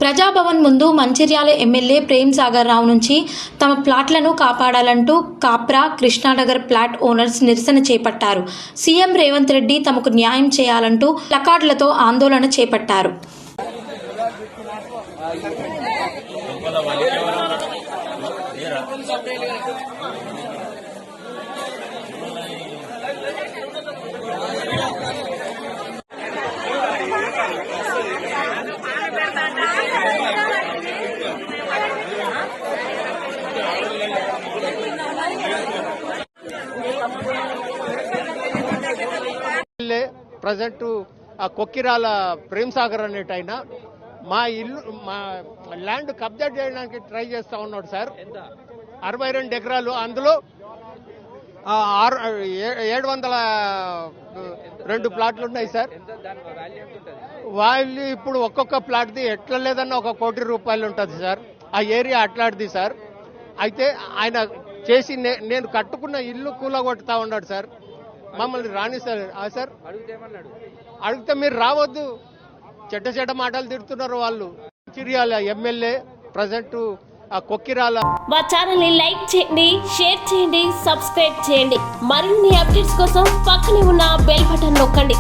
ప్రజాభవన్ ముందు మంచిర్యాల ఎమ్మెల్యే ప్రేమ్ సాగర్ రావు నుంచి తమ ప్లాట్లను కాపాడాలంటూ కాప్రా కృష్ణానగర్ ప్లాట్ ఓనర్స్ నిరసన చేపట్టారు. సీఎం రేవంత్ రెడ్డి తమకు న్యాయం చేయాలంటూ ప్లకార్డులతో ఆందోళన చేపట్టారు. ప్రజెంట్ కొక్కిరాల ప్రేమ్ సాగర్ అనేటైనా మా ఇల్లు మా ల్యాండ్ కబ్జా చేయడానికి ట్రై చేస్తా ఉన్నాడు సార్. 62 ఎకరాలు, అందులో 702 ప్లాట్లు ఉన్నాయి సార్. వాళ్ళు ఇప్పుడు ఒక్కొక్క ప్లాట్ది ఎట్లా లేదన్నా 1 కోటి రూపాయలు ఉంటుంది సార్. ఆ ఏరియా అట్లాంటిది సార్. అయితే ఆయన చేసి నేను కట్టుకున్న ఇల్లు కూలగొట్టుతా ఉన్నాడు సార్. మమ్మల్ని రానిస్తారు సార్. అడిగితే మీరు రావద్దు, చెడ్డ మాటలు తిడుతున్నారు వాళ్ళు. Mancherial MLA present Kokkirala. మా ఛానల్ ని లైక్ చేయండి, షేర్ చేయండి, సబ్స్క్రైబ్ చేయండి. మరిన్ని అప్డేట్స్ కోసం పక్కనే ఉన్న బెల్ బటన్ నొక్కండి.